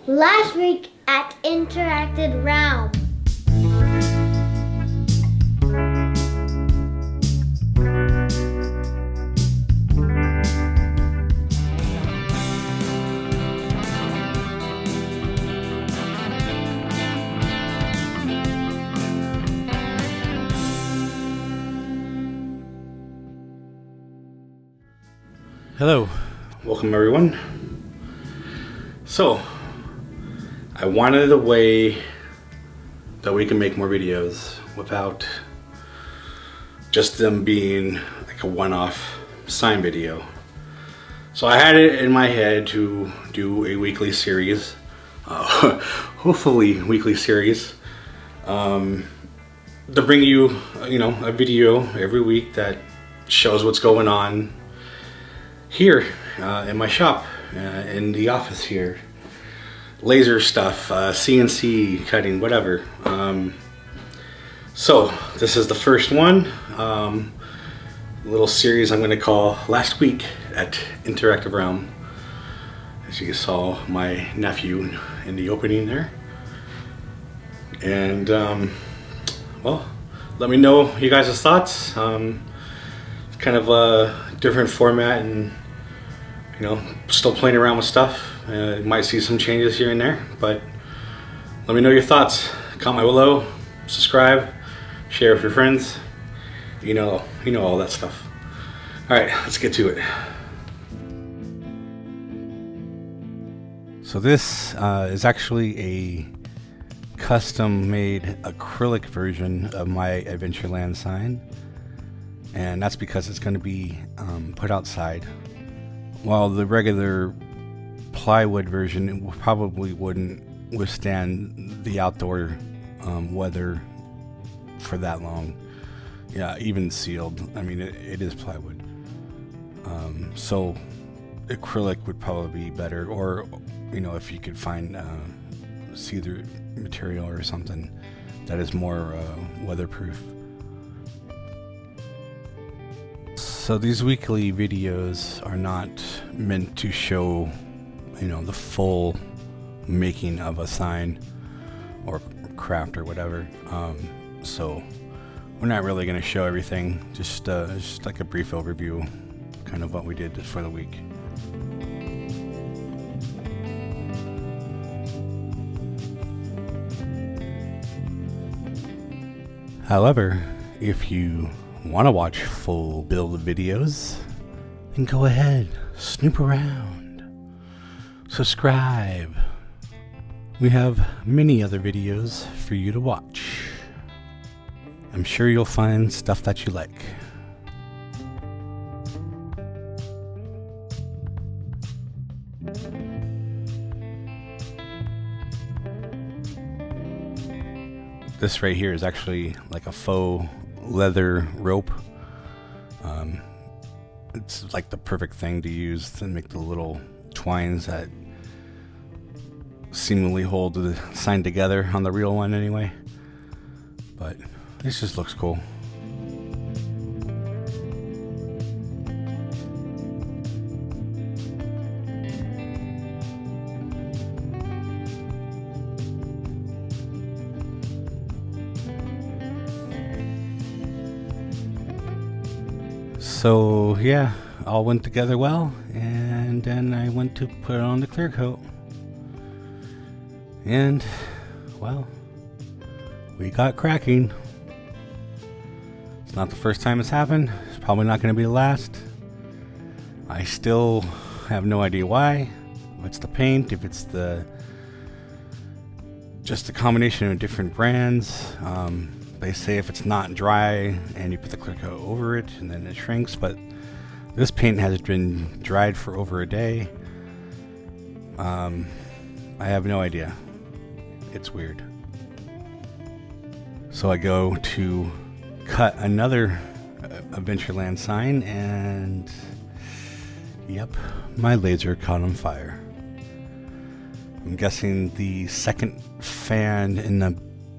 Last week at Interactive Realm. Hello, welcome everyone. So, I wanted a way that we can make more videos without just them being like a one-off sign video. So I had it in my head to do a weekly series, hopefully weekly series, to bring you, a video every week that shows what's going on here in my shop, in the office here. Laser stuff, CNC cutting, whatever. So this is the first one, little series I'm going to call Last Week at Interactive Realm. As you saw my nephew in the opening there. And well, let me know you guys' thoughts. It's kind of a different format, and still playing around with stuff. You might see some changes here and there, but let me know your thoughts. Comment below, subscribe, share with your friends. You know all that stuff. All right, let's get to it. So this is actually a custom-made acrylic version of my Adventureland sign, and that's because it's going to be put outside. While the regular plywood version probably wouldn't withstand the outdoor weather for that long. Yeah, even sealed. I mean, it is plywood. So acrylic would probably be better, or if you could find see-through material or something that is more weatherproof. So these weekly videos are not meant to show the full making of a sign or craft or whatever. So we're not really going to show everything, just like a brief overview, kind of what we did for the week. However, if you want to watch full build videos, then go ahead, snoop around. Subscribe. We have many other videos for you to watch. I'm sure you'll find stuff that you like. This right here is actually like a faux leather rope. It's like the perfect thing to use to make the little twines that seemingly hold the sign together on the real one anyway, but this just looks cool. So yeah, all went together well, and then I went to put on the clear coat. And, well, we got cracking. It's not the first time it's happened. It's probably not going to be the last. I still have no idea why. If it's the paint, if it's just a combination of different brands. They say if it's not dry and you put the clear coat over it, and then it shrinks, but this paint has been dried for over a day. I have no idea. It's weird. So I go to cut another Adventureland sign, and yep, my laser caught on fire. I'm guessing the second fan in the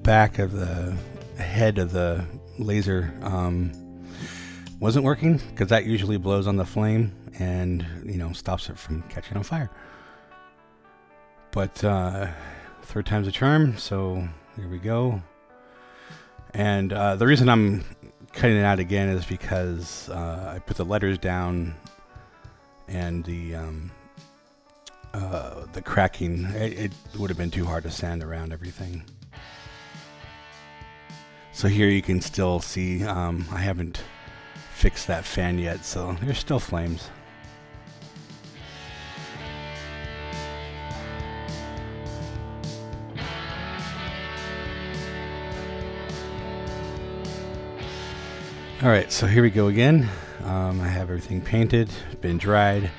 back of the head of the laser wasn't working, because that usually blows on the flame and stops it from catching on fire. But third time's a charm, so here we go. And the reason I'm cutting it out again is because I put the letters down, and the cracking, it would have been too hard to sand around everything. So here you can still see I haven't fixed that fan yet, so there's still flames. Alright, so here we go again. I have everything painted, been dried.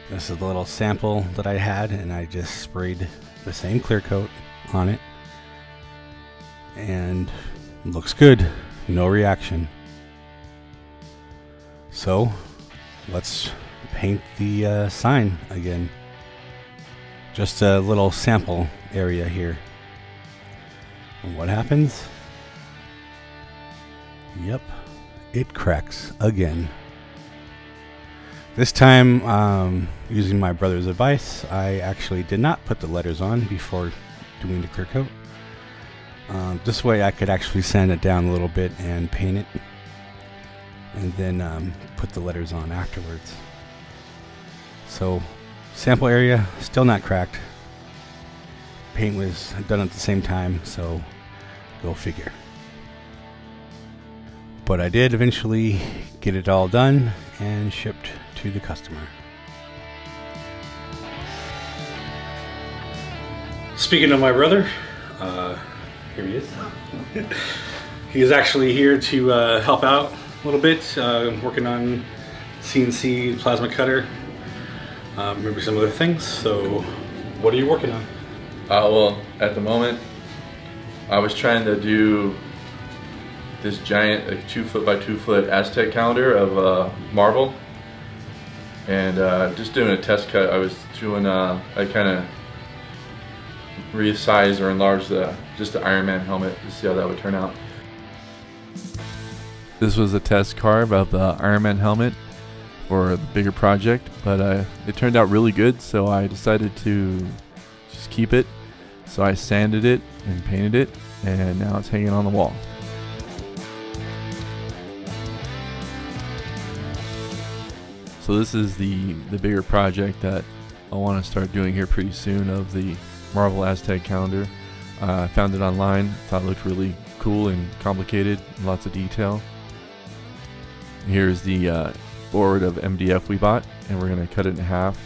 This is the little sample that I had, and I just sprayed the same clear coat on it. And it looks good, no reaction. So let's paint the sign again. Just a little sample area here. And what happens? Yep. It cracks again. This time, using my brother's advice, I actually did not put the letters on before doing the clear coat. This way I could actually sand it down a little bit and paint it, and then put the letters on afterwards. So, sample area, still not cracked. Paint was done at the same time, so go figure. But I did eventually get it all done and shipped to the customer. Speaking of my brother, here he is. He is actually here to help out a little bit, working on CNC plasma cutter, maybe some other things. So, what are you working on? Well, at the moment, I was trying to do this giant, like 2 foot by 2 foot Aztec calendar of marble, and just doing a test cut. I was doing, I kind of resized or enlarged just the Ironman helmet to see how that would turn out. This was a test carve of the Ironman helmet for the bigger project, but it turned out really good, so I decided to just keep it. So I sanded it and painted it, and now it's hanging on the wall. So this is the bigger project that I want to start doing here pretty soon, of the Marvel Aztec calendar. I found it online, thought it looked really cool and complicated, lots of detail. Here's the board of MDF we bought, and we're going to cut it in half,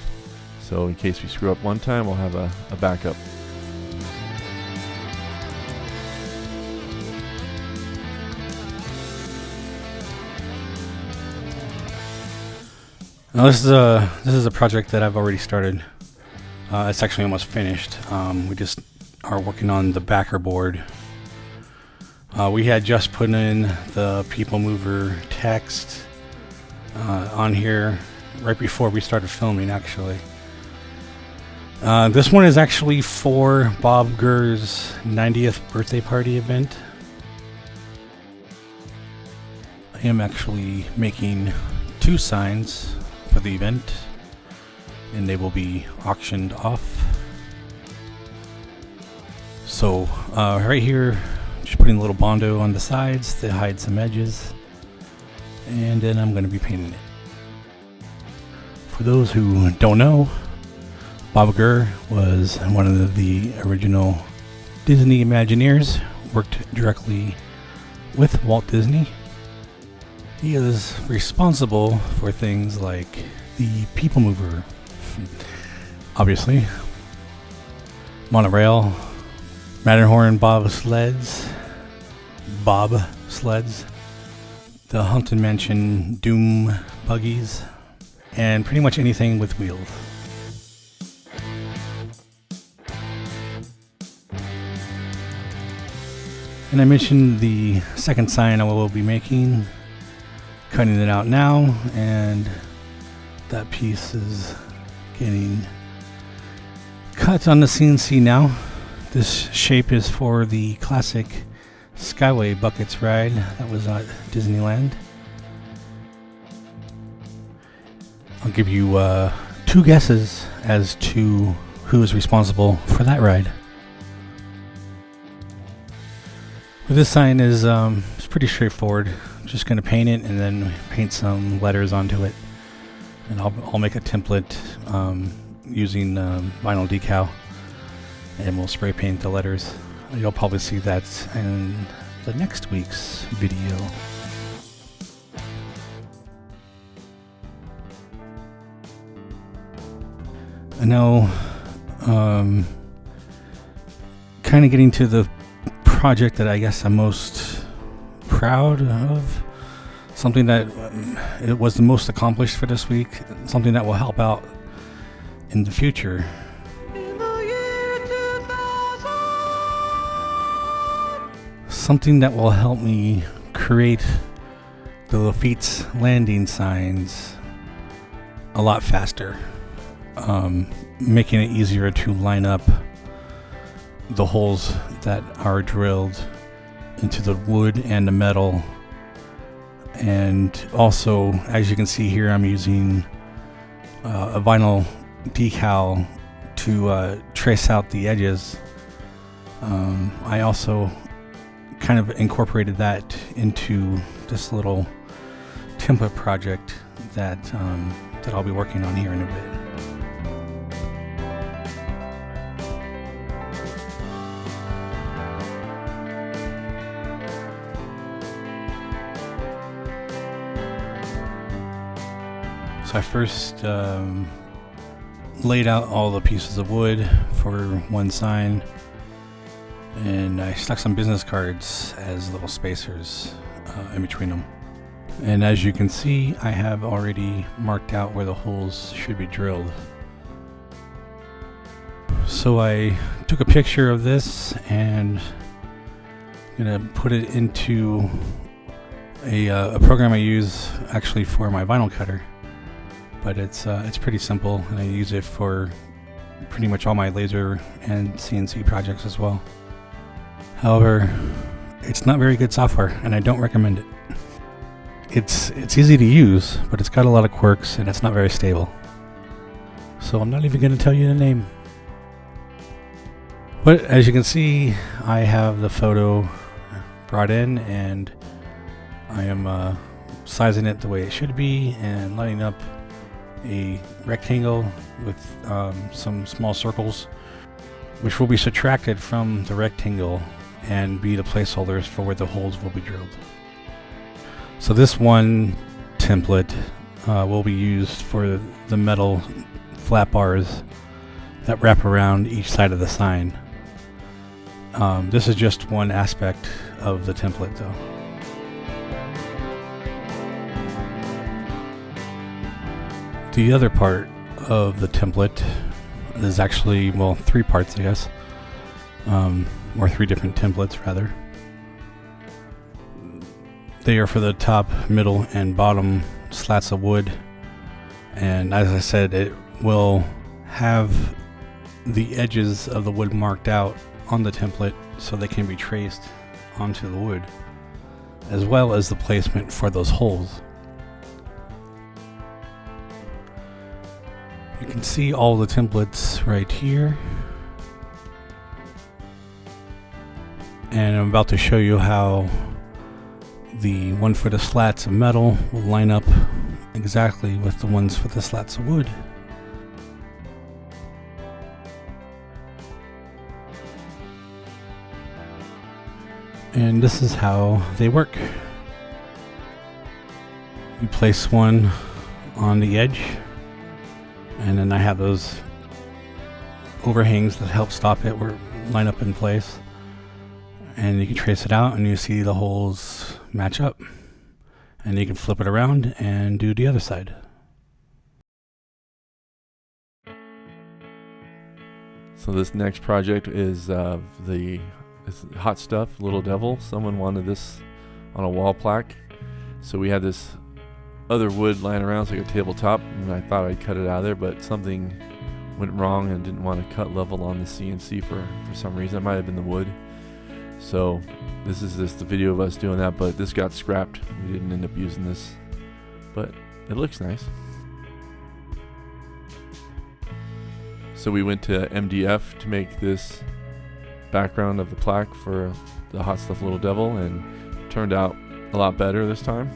so in case we screw up one time, we'll have a backup. Now this is a project that I've already started. It's actually almost finished. We just are working on the backer board. We had just put in the Peoplemover text on here right before we started filming, actually. This one is actually for Bob Gurr's 90th birthday party event. I am actually making 2 signs for the event, and they will be auctioned off. So right here, just putting a little Bondo on the sides to hide some edges, and then I'm going to be painting it. For those who don't know, Bob Gurr was one of the original Disney Imagineers, worked directly with Walt Disney. He is responsible for things like the Peoplemover, obviously, monorail, Matterhorn Bob sleds, the Haunted Mansion Doom buggies, and pretty much anything with wheels. And I mentioned the second sign I will be making. Cutting it out now, and that piece is getting cut on the CNC now. This shape is for the classic Shyway buckets ride that was at Disneyland. I'll give you 2 guesses as to who is responsible for that ride. Well, this sign is it's pretty straightforward. I'm just going to paint it and then paint some letters onto it. And I'll make a template using vinyl decal, and we'll spray paint the letters. You'll probably see that in the next week's video. I know, kind of getting to the project that I guess I'm most proud of, something that it was the most accomplished for this week, something that will help out in the future. Something that will help me create the Laffitie's landing signs a lot faster, making it easier to line up the holes that are drilled into the wood and the metal. And also, as you can see here, I'm using a vinyl decal to trace out the edges. I also kind of incorporated that into this little template project that I'll be working on here in a bit. So I first laid out all the pieces of wood for one sign, and I stuck some business cards as little spacers in between them. And as you can see, I have already marked out where the holes should be drilled. So I took a picture of this and I'm gonna put it into a program I use actually for my vinyl cutter. But it's pretty simple, and I use it for pretty much all my laser and CNC projects as well. However, it's not very good software, and I don't recommend it. It's easy to use, but it's got a lot of quirks, and it's not very stable. So I'm not even going to tell you the name. But as you can see, I have the photo brought in, and I am sizing it the way it should be and lining up a rectangle with some small circles, which will be subtracted from the rectangle and be the placeholders for where the holes will be drilled. So this one template will be used for the metal flat bars that wrap around each side of the sign. This is just one aspect of the template though. The other part of the template is actually, well, three parts, I guess, or three different templates rather. They are for the top, middle, and bottom slats of wood, and as I said, it will have the edges of the wood marked out on the template so they can be traced onto the wood, as well as the placement for those holes. You can see all the templates right here, and I'm about to show you how the one for the slats of metal will line up exactly with the ones for the slats of wood. And this is how they work. You place one on the edge, and then I have those overhangs that help stop it or line up in place. And you can trace it out and you see the holes match up. And you can flip it around and do the other side. So this next project is it's Hot Stuff, Little Devil. Someone wanted this on a wall plaque. So we had this other wood lying around, so like a tabletop, and I thought I'd cut it out of there, but something went wrong and didn't want to cut level on the CNC for some reason. It might have been the wood. So this is just the video of us doing that, but this got scrapped. We didn't end up using this, but it looks nice. So we went to MDF to make this background of the plaque for the Hot Stuff Little Devil, and turned out a lot better this time.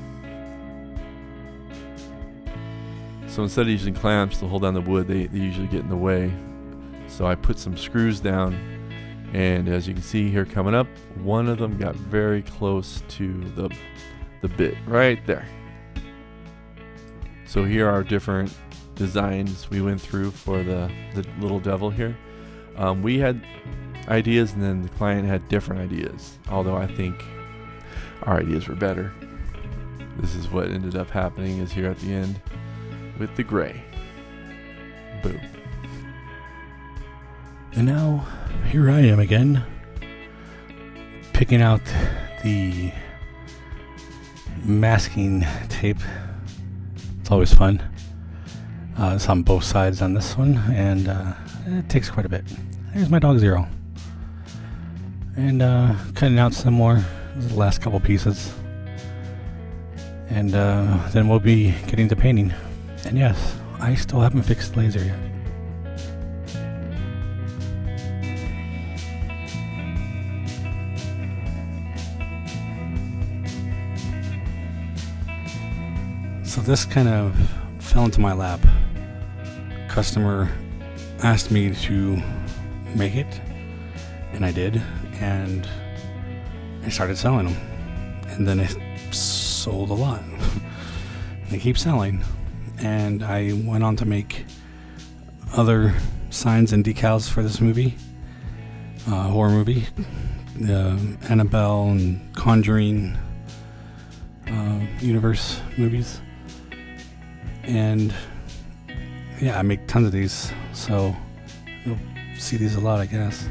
So instead of using clamps to hold down the wood, they usually get in the way. So I put some screws down, and as you can see here coming up, one of them got very close to the bit right there. So here are different designs we went through for the little devil here. We had ideas, and then the client had different ideas, although I think our ideas were better. This is what ended up happening, is here at the end with the gray. Boom. And now here I am again, picking out the masking tape. It's always fun. It's on both sides on this one, and it takes quite a bit. There's my dog Zero. And cutting out some more. This is the last couple pieces. And then we'll be getting to painting. And yes, I still haven't fixed the laser yet. So this kind of fell into my lap. Customer asked me to make it, and I did, and I started selling them, and then it sold a lot. They keep selling, and I went on to make other signs and decals for this movie, horror movie, Annabelle and Conjuring universe movies. And yeah, I make tons of these, so you'll see these a lot, I guess.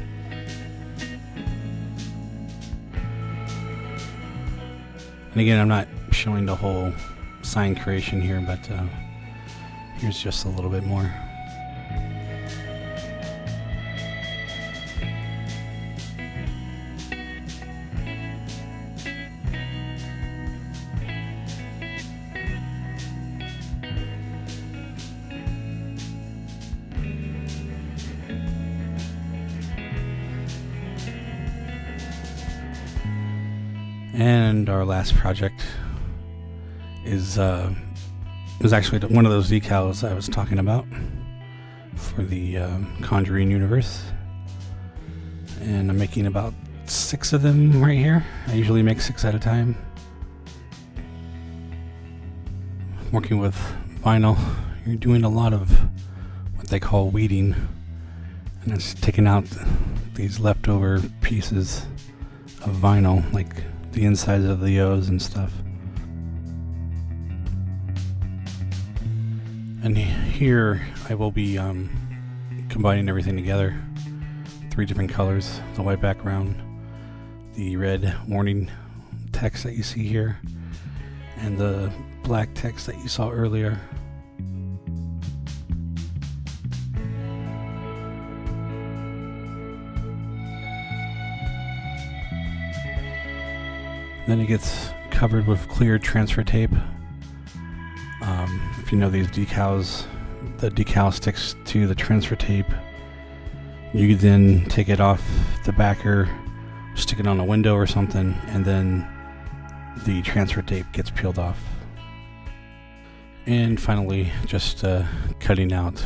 And again, I'm not showing the whole sign creation here, but here's just a little bit more. And our last project is actually one of those decals I was talking about for the Conjuring universe. And I'm making about 6 of them right here. I usually make 6 at a time. Working with vinyl, you're doing a lot of what they call weeding, and it's taking out these leftover pieces of vinyl, like the insides of the O's and stuff. And here I will be combining everything together. 3 different colors: the white background, the red warning text that you see here, and the black text that you saw earlier. Then it gets covered with clear transfer tape. If you know these decals, the decal sticks to the transfer tape. You then take it off the backer, stick it on a window or something, and then the transfer tape gets peeled off. And finally, just cutting out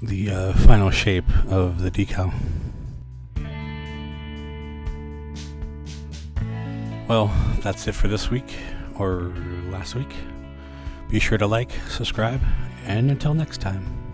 the final shape of the decal. Well, that's it for this week, or last week. Be sure to like, subscribe, and until next time.